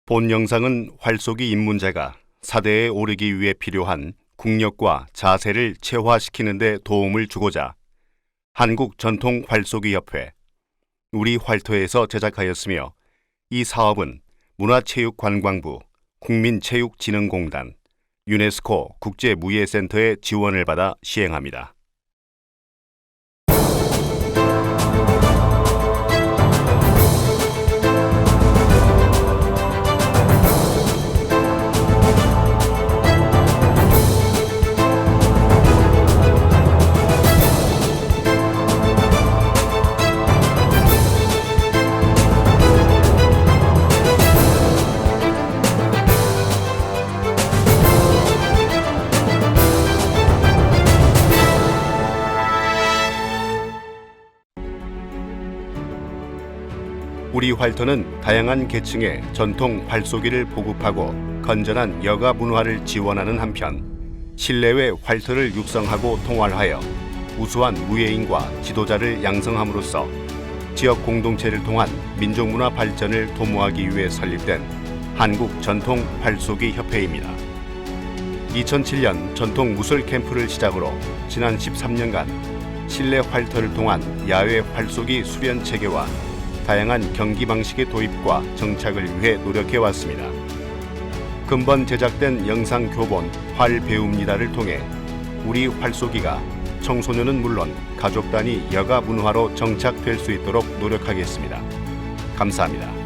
본 영상은 활쏘기 입문자가 사대에 오르기 위해 필요한 국력과 자세를 체화시키는 데 도움을 주고자 한국전통활쏘기협회, 우리활터에서 제작하였으며 이 사업은 문화체육관광부, 국민체육진흥공단, 유네스코 국제무예센터의 지원을 받아 시행합니다. 우리활터는 다양한 계층의 전통 활쏘기를 보급하고 건전한 여가 문화를 지원하는 한편 실내외 활터를 육성하고 통활하여 우수한 무예인과 지도자를 양성함으로써 지역 공동체를 통한 민족문화 발전을 도모하기 위해 설립된 한국전통활쏘기협회입니다. 2007년 전통 무술 캠프를 시작으로 지난 13년간 실내 활터를 통한 야외 활쏘기 수련 체계와 다양한 경기 방식의 도입과 정착을 위해 노력해왔습니다. 근본 제작된 영상 교본 활 배웁니다를 통해 우리 활쏘기가 청소년은 물론 가족 단위 여가 문화로 정착될 수 있도록 노력하겠습니다. 감사합니다.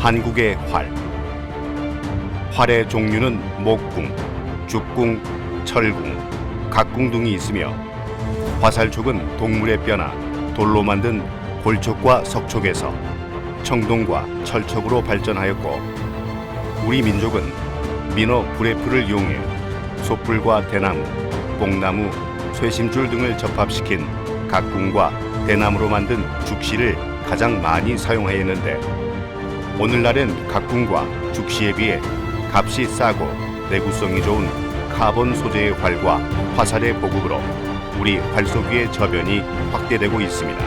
한국의 활. 활의 종류는 목궁, 죽궁, 철궁, 각궁 등이 있으며 화살촉은 동물의 뼈나 돌로 만든 골촉과 석촉에서 청동과 철촉으로 발전하였고 우리 민족은 민어 브레프를 이용해 솥불과 대나무, 뽕나무, 쇠심줄 등을 접합시킨 각궁과 대나무로 만든 죽시를 가장 많이 사용하였는데 오늘날엔 각궁과 죽시에 비해 값이 싸고 내구성이 좋은 카본 소재의 활과 화살의 보급으로 우리 활쏘기의 저변이 확대되고 있습니다.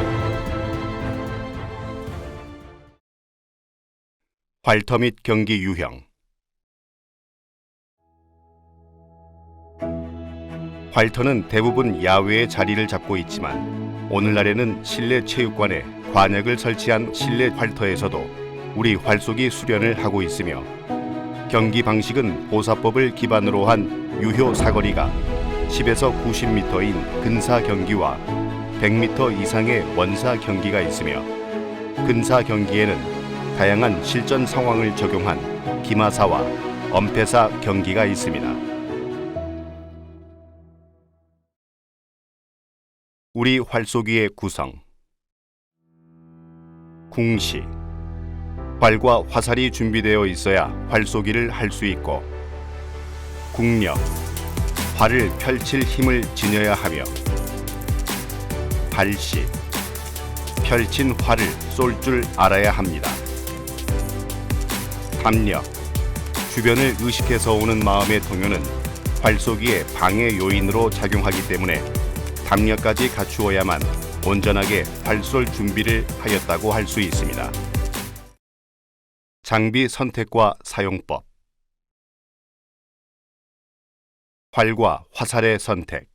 활터 및 경기 유형. 활터는 대부분 야외에 자리를 잡고 있지만 오늘날에는 실내 체육관에 관역을 설치한 실내 활터에서도 우리 활쏘기 수련을 하고 있으며 경기 방식은 보사법을 기반으로 한 유효 사거리가 10에서 90m인 근사 경기와 100m 이상의 원사 경기가 있으며 근사 경기에는 다양한 실전 상황을 적용한 기마사와 엄폐사 경기가 있습니다. 우리 활쏘기의 구성. 궁시. 활과 화살이 준비되어 있어야 활쏘기를 할 수 있고, 궁력. 활을 펼칠 힘을 지녀야 하며, 발식. 펼친 활을 쏠 줄 알아야 합니다. 담력. 주변을 의식해서 오는 마음의 동요는 활쏘기의 방해 요인으로 작용하기 때문에 담력까지 갖추어야만 온전하게 활 쏠 준비를 하였다고 할 수 있습니다. 장비 선택과 사용법. 활과 화살의 선택.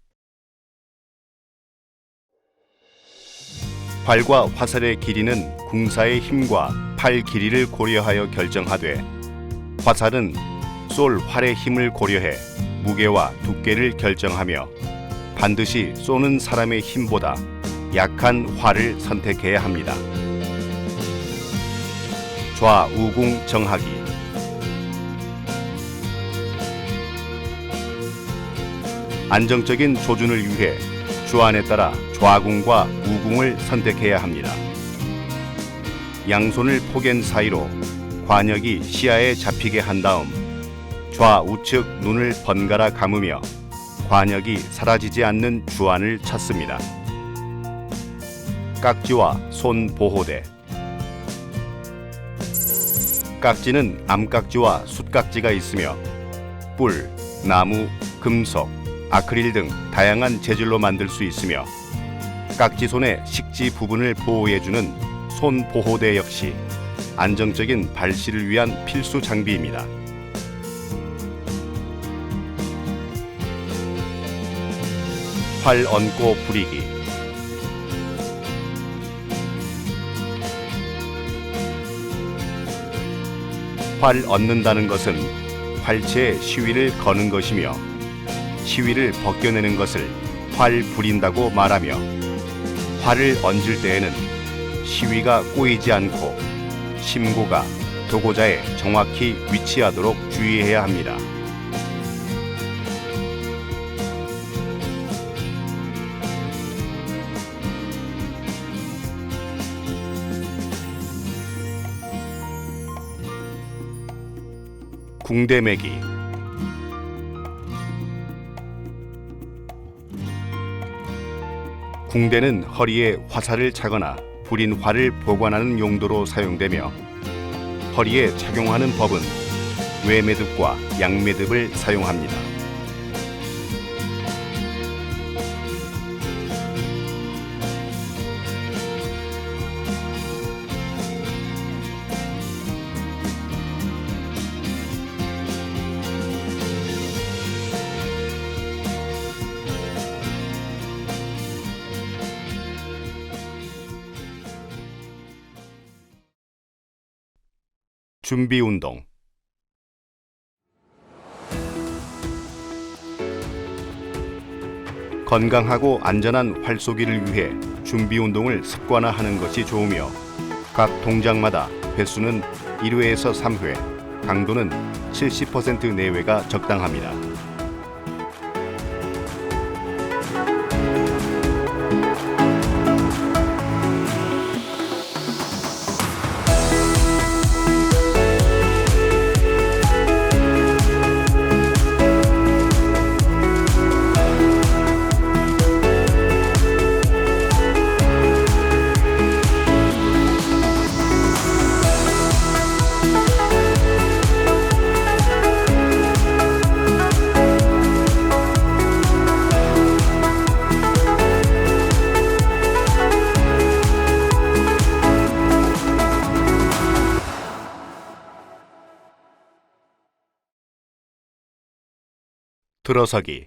활과 화살의 길이는 궁사의 힘과 팔 길이를 고려하여 결정하되, 화살은 쏠 활의 힘을 고려해 무게와 두께를 결정하며 반드시 쏘는 사람의 힘보다 약한 활을 선택해야 합니다. 좌우궁 정하기. 안정적인 조준을 위해 주안에 따라 좌궁과 우궁을 선택해야 합니다. 양손을 포갠 사이로 관역이 시야에 잡히게 한 다음 좌우측 눈을 번갈아 감으며 관역이 사라지지 않는 주안을 찾습니다. 깍지와 손 보호대. 깍지는 암깍지와 숯깍지가 있으며 뿔, 나무, 금속, 아크릴 등 다양한 재질로 만들 수 있으며, 깍지손의 식지 부분을 보호해주는 손 보호대 역시 안정적인 발시를 위한 필수 장비입니다. 활 얹고 부리기. 활 얹는다는 것은 활체에 시위를 거는 것이며, 시위를 벗겨내는 것을 활 부린다고 말하며, 활을 얹을 때에는 시위가 꼬이지 않고 심고가 도고자에 정확히 위치하도록 주의해야 합니다. 궁대매기. 궁대는 허리에 화살을 차거나 부린 활을 보관하는 용도로 사용되며, 허리에 착용하는 법은 외매듭과 양매듭을 사용합니다. 준비 운동. 건강하고 안전한 활쏘기를 위해 준비 운동을 습관화하는 것이 좋으며, 각 동작마다 횟수는 1회에서 3회, 강도는 70% 내외가 적당합니다. 들어서기.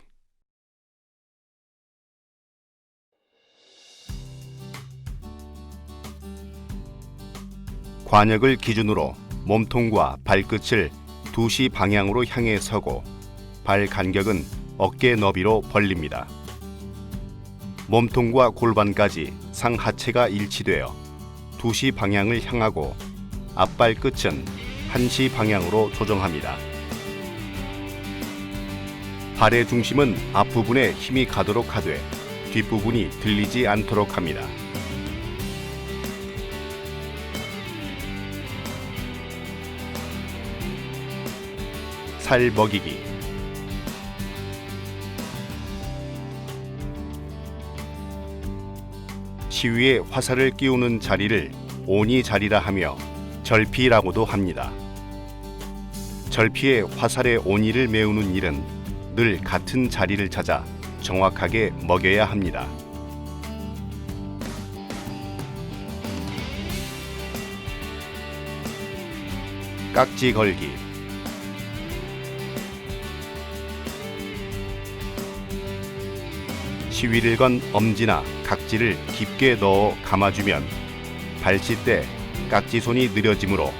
관역을 기준으로 몸통과 발끝을 2시 방향으로 향해 서고 발 간격은 어깨 너비로 벌립니다. 몸통과 골반까지 상하체가 일치되어 2시 방향을 향하고 앞발 끝은 1시 방향으로 조정합니다. 발의 중심은 앞부분에 힘이 가도록 하되 뒷부분이 들리지 않도록 합니다. 살 먹이기. 시위에 화살을 끼우는 자리를 오니 자리라 하며 절피라고도 합니다. 절피에 화살의 오니를 메우는 일은 늘 같은 자리를 찾아 정확하게 먹여야 합니다. 깍지 걸기. 시위를 건 엄지나 각지를 깊게 넣어 감아주면 발치 때 깍지손이 느려지므로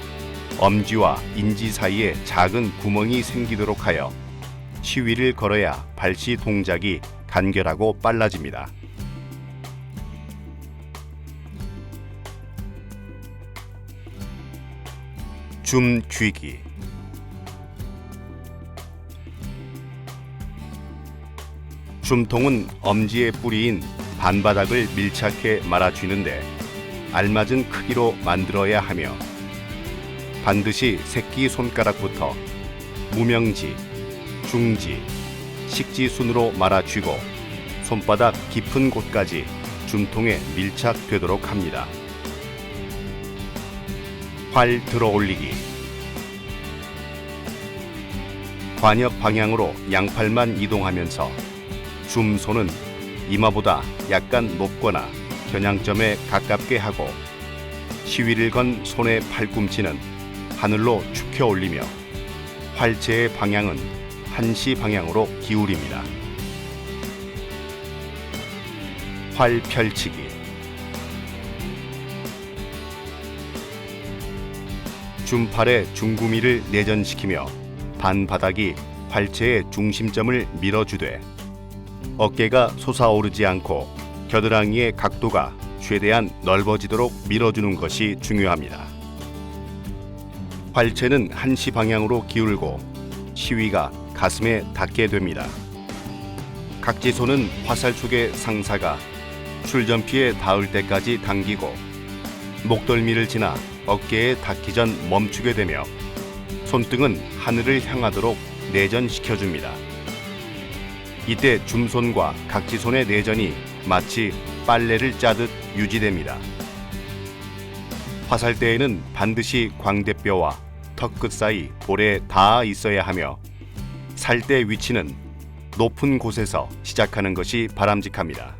엄지와 인지 사이에 작은 구멍이 생기도록 하여 시위를 걸어야 발치 동작이 간결하고 빨라집니다. 줌 쥐기. 줌통은 엄지의 뿌리인 반바닥을 밀착해 말아쥐는데 알맞은 크기로 만들어야 하며 반드시 새끼 손가락부터 무명지, 중지, 식지순으로 말아쥐고 손바닥 깊은 곳까지 줌통에 밀착되도록 합니다. 활 들어올리기. 관역 방향으로 양팔만 이동하면서 줌손은 이마보다 약간 높거나 겨냥점에 가깝게 하고 시위를 건 손의 팔꿈치는 하늘로 축혀 올리며 활체의 방향은 1시 방향으로 기울입니다. 활 펼치기. 줌팔의 중구미를 내전시키며 반바닥이 활체의 중심점을 밀어주되 어깨가 솟아오르지 않고 겨드랑이의 각도가 최대한 넓어지도록 밀어주는 것이 중요합니다. 활체는 1시 방향으로 기울고 시위가 가슴에 닿게 됩니다. 각지손은 화살 쪽의 상사가 출전피에 닿을 때까지 당기고 목덜미를 지나 어깨에 닿기 전 멈추게 되며 손등은 하늘을 향하도록 내전시켜줍니다. 이때 줌손과 각지손의 내전이 마치 빨래를 짜듯 유지됩니다. 화살대에는 반드시 광대뼈와 턱끝 사이 볼에 닿아 있어야 하며 살대 위치는 높은 곳에서 시작하는 것이 바람직합니다.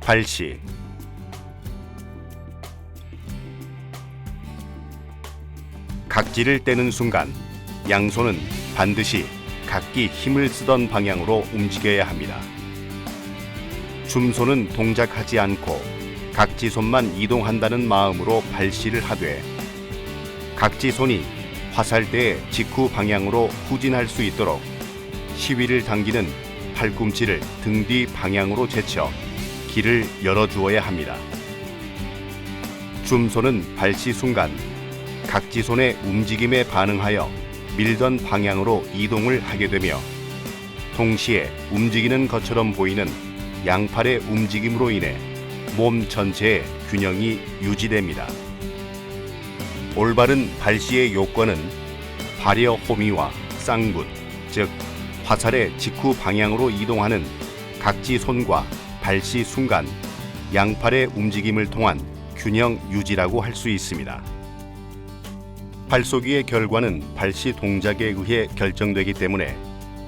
발시. 각지를 떼는 순간 양손은 반드시 각기 힘을 쓰던 방향으로 움직여야 합니다. 줌손은 동작하지 않고 각지손만 이동한다는 마음으로 발시를 하되 각지손이 화살대의 직후 방향으로 후진할 수 있도록 시위를 당기는 팔꿈치를 등 뒤 방향으로 제쳐 길을 열어주어야 합니다. 줌손은 발시 순간 각지손의 움직임에 반응하여 밀던 방향으로 이동을 하게 되며 동시에 움직이는 것처럼 보이는 양팔의 움직임으로 인해 몸 전체의 균형이 유지됩니다. 올바른 발시의 요건은 발여 호미와 쌍굿, 즉 화살의 직후 방향으로 이동하는 각지손과 발시 순간 양팔의 움직임을 통한 균형 유지라고 할 수 있습니다. 발쏘기의 결과는 발시 동작에 의해 결정되기 때문에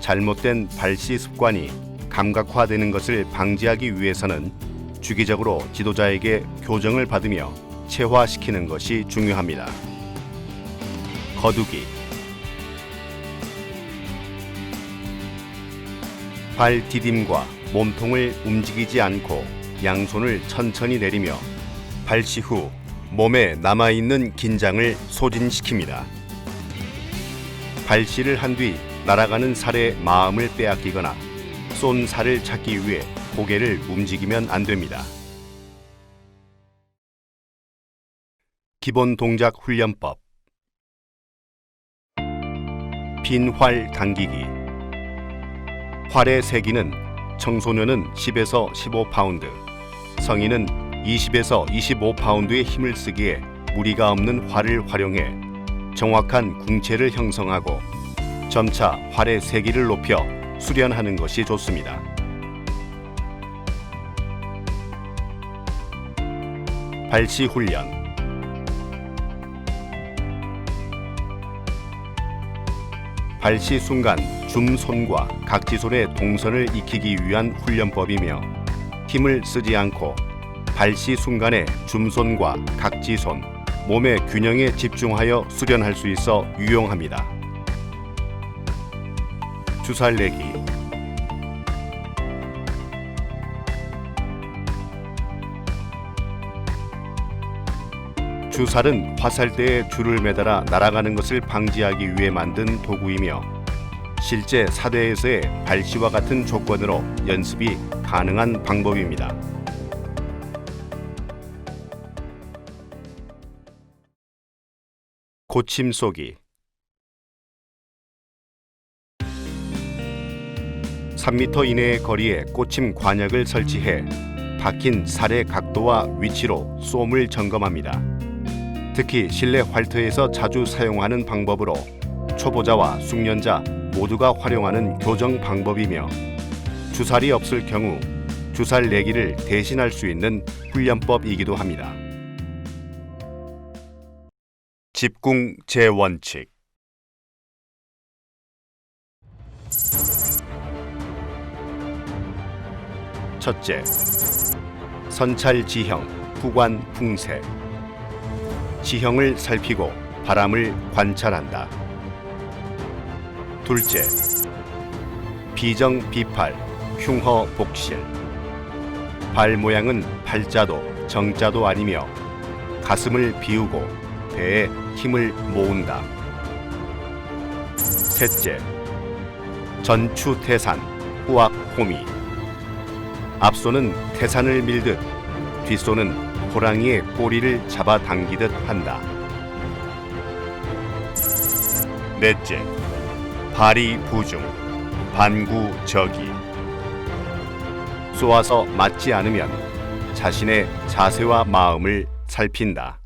잘못된 발시 습관이 감각화되는 것을 방지하기 위해서는 주기적으로 지도자에게 교정을 받으며 체화시키는 것이 중요합니다. 거두기. 발 디딤과 몸통을 움직이지 않고 양손을 천천히 내리며 발시 후 몸에 남아있는 긴장을 소진시킵니다. 발시를 한 뒤 날아가는 살에 마음을 빼앗기거나 쏜 살을 찾기 위해 고개를 움직이면 안 됩니다. 기본 동작 훈련법. 빈 활 당기기. 활의 세기는 청소년은 10에서 15파운드, 성인은 20에서 25파운드의 힘을 쓰기에 무리가 없는 활을 활용해 정확한 궁체를 형성하고 점차 활의 세기를 높여 수련하는 것이 좋습니다. 발시 훈련. 발시 순간 줌손과 각지손의 동선을 익히기 위한 훈련법이며 힘을 쓰지 않고 발시 순간의 줌손과 각지손, 몸의 균형에 집중하여 수련할 수 있어 유용합니다. 주살 내기. 주살은 화살대에 줄을 매달아 날아가는 것을 방지하기 위해 만든 도구이며 실제 사대에서의 발시와 같은 조건으로 연습이 가능한 방법입니다. 고침 쏘기. 3m 이내의 거리에 꽂힘 관역을 설치해 박힌 살의 각도와 위치로 쏨을 점검합니다. 특히 실내 활터에서 자주 사용하는 방법으로 초보자와 숙련자 모두가 활용하는 교정 방법이며 주살이 없을 경우 주살 내기를 대신할 수 있는 훈련법이기도 합니다. 집궁 제원칙. 첫째, 선찰 지형, 후관 풍세. 지형을 살피고 바람을 관찰한다. 둘째, 비정 비팔, 흉허 복실. 발 모양은 팔자도 정자도 아니며 가슴을 비우고 배에 힘을 모은다. 셋째, 전추태산, 후압호미. 앞손은 태산을 밀듯 뒷손은 호랑이의 꼬리를 잡아당기듯 한다. 넷째, 발이 부중, 반구저기. 쏘아서 맞지 않으면 자신의 자세와 마음을 살핀다.